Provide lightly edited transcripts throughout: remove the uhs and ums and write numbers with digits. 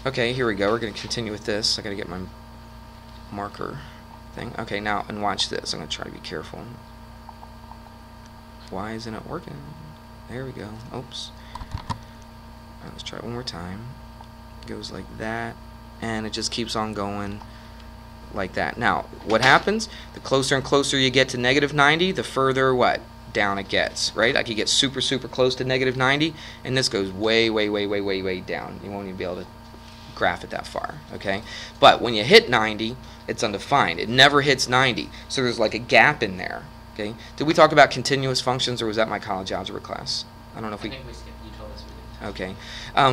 Okay, here we go. We're going to continue with this. I got to get my marker thing. Okay, now, and watch this. I'm going to try to be careful. Why isn't it working? There we go. Oops. Right, let's try it one more time. It goes like that, and it just keeps on going like that. Now, what happens? The closer and closer you get to negative 90, the further what? Down it gets, right? I could get super, super close to negative 90, and this goes way, way, way, way, way, way down. You won't even be able to graph it that far, okay? But when you hit 90, it's undefined. It never hits 90, so there's like a gap in there, okay? Did we talk about continuous functions, or was that my college algebra class? I don't know if we... I think we skipped. You told us we did. Okay.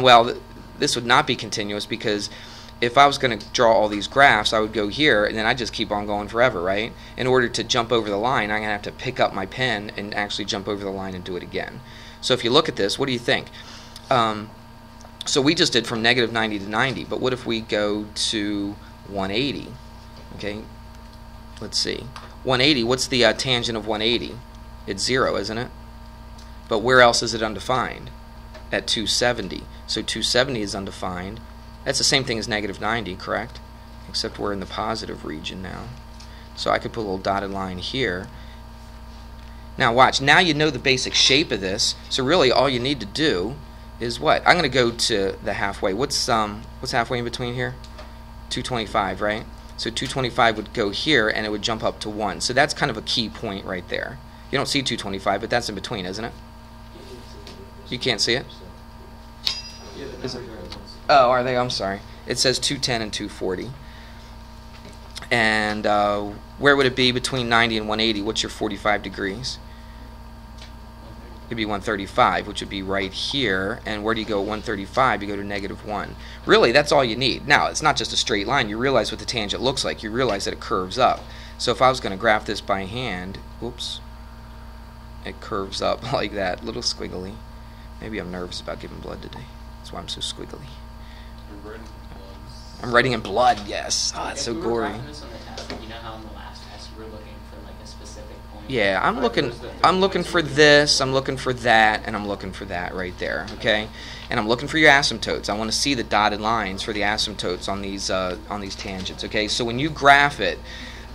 Well, this would not be continuous because if I was going to draw all these graphs, I would go here, and then I'd just keep on going forever, right? In order to jump over the line, I'm going to have to pick up my pen and actually jump over the line and do it again. So if you look at this, what do you think? So we just did from negative 90 to 90, but what if we go to 180? Okay, let's see. 180, what's the tangent of 180? It's 0, isn't it? But where else is it undefined? At 270. So 270 is undefined. That's the same thing as negative 90, correct? Except we're in the positive region now. So I could put a little dotted line here. Now watch. Now you know the basic shape of this. So really all you need to do is what? I'm going to go to the halfway. What's halfway in between here? 225, right? So 225 would go here and it would jump up to 1. So that's kind of a key point right there. You don't see 225, but that's in between, isn't it? You can't see it? Is it? Oh, are they? I'm sorry. It says 210 and 240. And where would it be between 90 and 180? What's your 45 degrees? It would be 135, which would be right here. And where do you go at 135? You go to negative 1. Really, that's all you need. Now, it's not just a straight line. You realize what the tangent looks like. You realize that it curves up. So if I was going to graph this by hand, whoops, it curves up like that, little squiggly. Maybe I'm nervous about giving blood today. That's why I'm so squiggly. I'm writing in blood, yes. Oh, it's so gory. This on the test, you know how on the last test you were looking for like a specific point? Yeah, I'm looking for this, I'm looking for that, and I'm looking for that right there, okay? And I'm looking for your asymptotes. I want to see the dotted lines for the asymptotes on these tangents, okay? So when you graph it,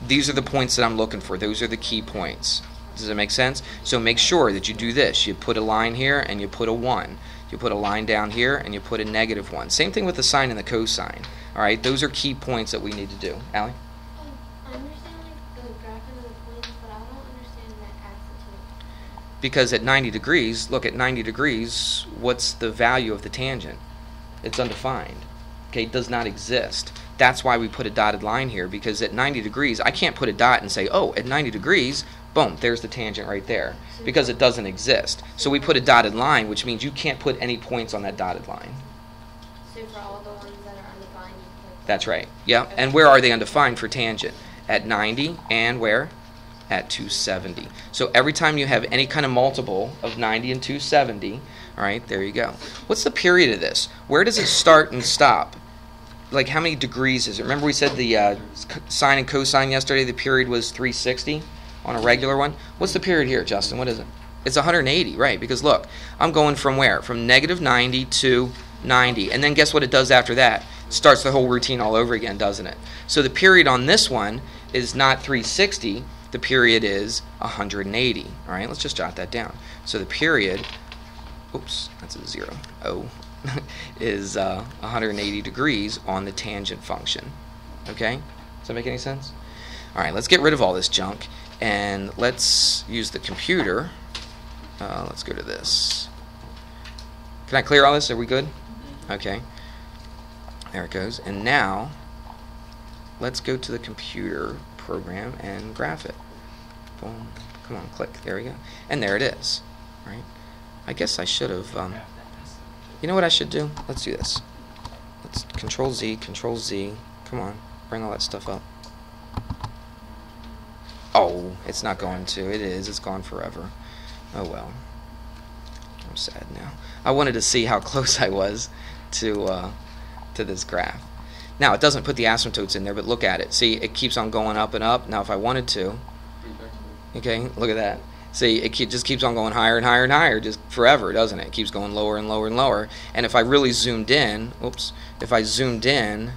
these are the points that I'm looking for. Those are the key points. Does that make sense? So make sure that you do this. You put a line here and you put a 1. You put a line down here and you put a negative 1. Same thing with the sine and the cosine. All right, those are key points that we need to do. Allie? I understand like the graphing of the points, but I don't understand that asymptote. Because at 90 degrees, look, at 90 degrees, what's the value of the tangent? It's undefined. Okay, it does not exist. That's why we put a dotted line here, because at 90 degrees, I can't put a dot and say, oh, at 90 degrees, boom, there's the tangent right there, because it doesn't exist. So we put a dotted line, which means you can't put any points on that dotted line. So for all the ones that are undefined, you put... That's right. Yeah. And where are they undefined for tangent? At 90 and where? At 270. So every time you have any kind of multiple of 90 and 270, all right, there you go. What's the period of this? Where does it start and stop? Like how many degrees is it? Remember we said the sine and cosine yesterday, the period was 360 on a regular one? What's the period here, Justin? What is it? It's 180, right? Because look, I'm going from where? From negative 90 to 90. And then guess what it does after that? It starts the whole routine all over again, doesn't it? So the period on this one is not 360. The period is 180. All right, let's just jot that down. So the period, oops, that's a 0. Oh, is 180 degrees on the tangent function. Okay? Does that make any sense? All right, let's get rid of all this junk. And let's use the computer. Let's go to this. Can I clear all this? Are we good? Okay. There it goes. And now, let's go to the computer program and graph it. Boom. Come on, click. There we go. And there it is. Right? I guess I should have... you know what I should do? Let's do this. Let's Control Z, Control Z. Come on. Bring all that stuff up. Oh, it's not going to. It is. It's gone forever. Oh well. I'm sad now. I wanted to see how close I was to this graph. Now, it doesn't put the asymptotes in there, but look at it. See, it keeps on going up and up. Now, if I wanted to, okay, look at that. See, it just keeps on going higher and higher and higher, just forever, doesn't it? It keeps going lower and lower and lower. And if I really zoomed in, if I zoomed in,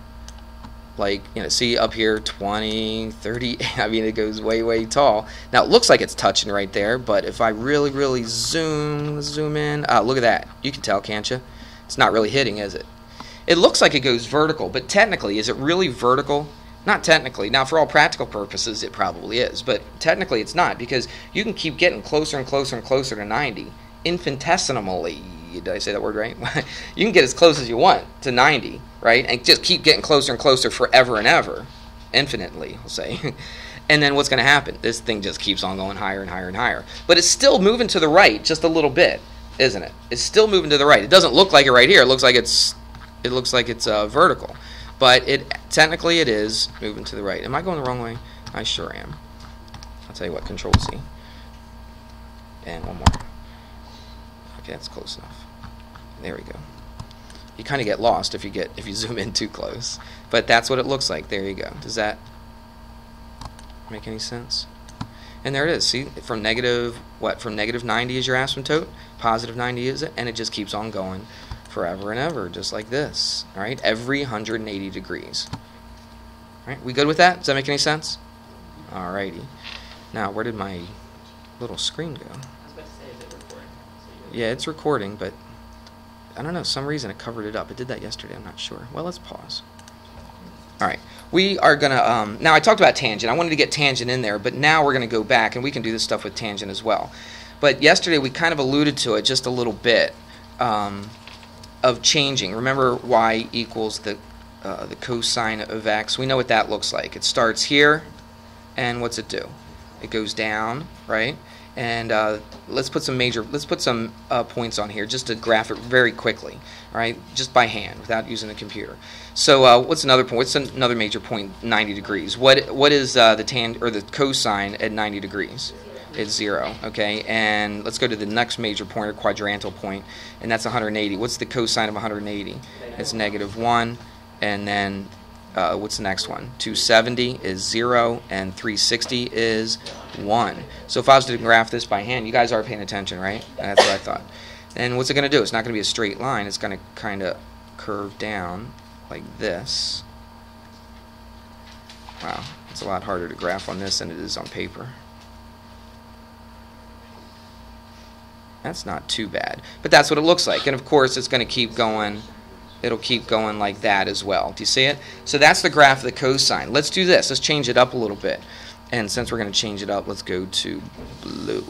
like, see up here, 20, 30, I mean, it goes way, way tall. Now, it looks like it's touching right there, but if I really, really zoom in, look at that. You can tell, can't you? It's not really hitting, is it? It looks like it goes vertical, but technically, is it really vertical? Not technically. Now, for all practical purposes, it probably is, but technically it's not, because you can keep getting closer and closer and closer to 90 infinitesimally. Did I say that word right? You can get as close as you want to 90, right? And just keep getting closer and closer forever and ever, infinitely, we'll say. And then what's going to happen? This thing just keeps on going higher and higher and higher. But it's still moving to the right just a little bit, isn't it? It's still moving to the right. It doesn't look like it right here. It looks like it's vertical. But technically it is moving to the right. Am I going the wrong way? I sure am. I'll tell you what, Control C. And one more. Okay, that's close enough. There we go. You kind of get lost if you zoom in too close. But that's what it looks like. There you go. Does that make any sense? And there it is. See, from negative 90 is your asymptote, positive 90 is it, and it just keeps on going forever and ever, just like this. All right, every 180 degrees. All right, we good with that? Does that make any sense? All righty. Now, where did my little screen go? I was about to say, is it recording? Yeah, it's recording, but I don't know. Some reason it covered it up. It did that yesterday. I'm not sure. Well, let's pause. All right, we are gonna. Now, I talked about tangent. I wanted to get tangent in there, but now we're gonna go back, and we can do this stuff with tangent as well. But yesterday we kind of alluded to it just a little bit. Of changing. Remember y equals the cosine of x. We know what that looks like. It starts here, and what's it do? It goes down, right? And let's put some points on here just to graph it very quickly, all right? Just by hand without using the computer. So what's another point? What's another major point? 90 degrees. What is the cosine at 90 degrees? It's 0, okay? And let's go to the next major point, or quadrantal point, and that's 180. What's the cosine of 180? It's -1. And then what's the next one? 270 is 0, and 360 is 1. So if I was to graph this by hand, you guys are paying attention, right? That's what I thought. And what's it going to do? It's not going to be a straight line. It's going to kind of curve down like this. Wow, it's a lot harder to graph on this than it is on paper. That's not too bad. But that's what it looks like. And of course, it's going to keep going. It'll keep going like that as well. Do you see it? So that's the graph of the cosine. Let's do this. Let's change it up a little bit. And since we're going to change it up, let's go to blue.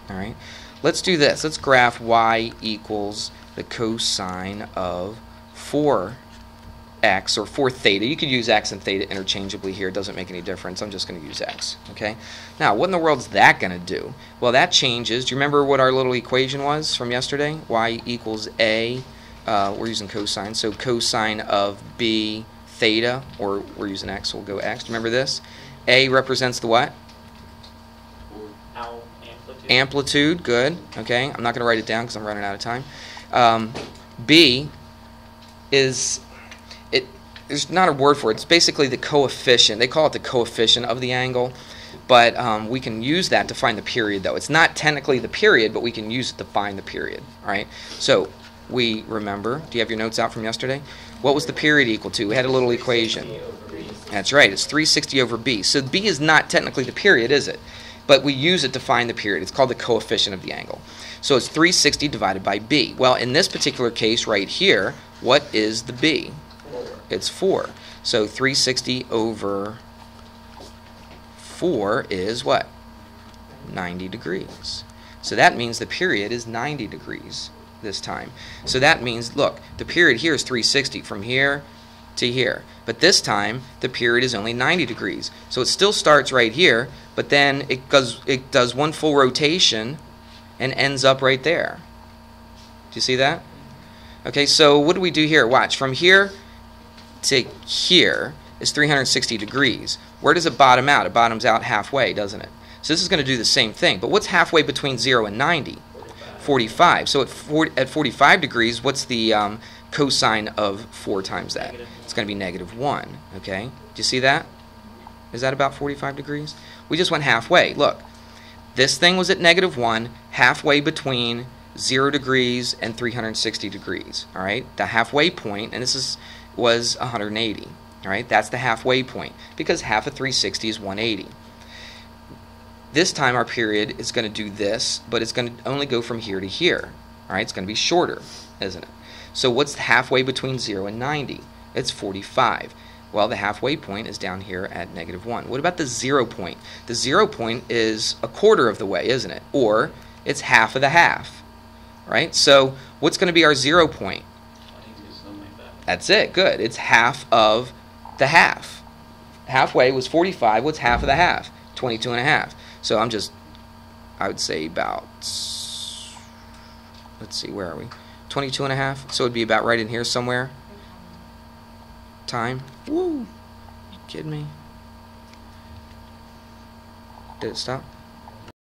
All right. Let's do this. Let's graph y equals the cosine of 4x, or 4 theta. You could use x and theta interchangeably here. It doesn't make any difference. I'm just going to use x. Okay. Now, what in the world is that going to do? Well, that changes. Do you remember what our little equation was from yesterday? Y equals a. We're using cosine. So cosine of b theta, or we're using x, so we'll go x. Do you remember this? A represents the what? Amplitude. Amplitude, good. Okay, I'm not going to write it down because I'm running out of time. B is, there's not a word for it. It's basically the coefficient. They call it the coefficient of the angle, but we can use that to find the period, though. It's not technically the period, but we can use it to find the period. All right, so we remember, do you have your notes out from yesterday? What was the period equal to? We had a little equation. That's right, it's 360 over b. So b is not technically the period, is it? But we use it to find the period. It's called the coefficient of the angle. So it's 360 divided by b. Well, in this particular case right here, what is the b? 4. It's 4. So 360 over 4 is what? 90 degrees. So that means the period is 90 degrees this time. So that means, look, the period here is 360 from here to here. But this time, the period is only 90 degrees. So it still starts right here, but then it does one full rotation and ends up right there. Do you see that? Okay, so what do we do here? Watch, from here to here is 360 degrees. Where does it bottom out? It bottoms out halfway, doesn't it? So this is going to do the same thing. But what's halfway between 0 and 90? 45. So at 45 degrees, what's the cosine of 4 times that? It's going to be -1. Okay? Do you see that? Is that about 45 degrees? We just went halfway. Look, This thing was at -1, halfway between 0 degrees and 360 degrees. All right, the halfway point, and was 180. All right, that's the halfway point, because half of 360 is 180. This time our period is going to do this, but it's going to only go from here to here. All right, it's going to be shorter, isn't it? So what's halfway between 0 and 90? It's 45. Well, the halfway point is down here at -1. What about the 0 point? The 0 point is a quarter of the way, isn't it? Or it's half of the half, right? So what's going to be our 0 point? That's it. Good. It's half of the half. Halfway was 45. What's half of the half? 22 and a half. So I would say about, let's see, where are we? 22 and a half. So it'd be about right in here somewhere. Time. Woo! You kidding me? Did it stop?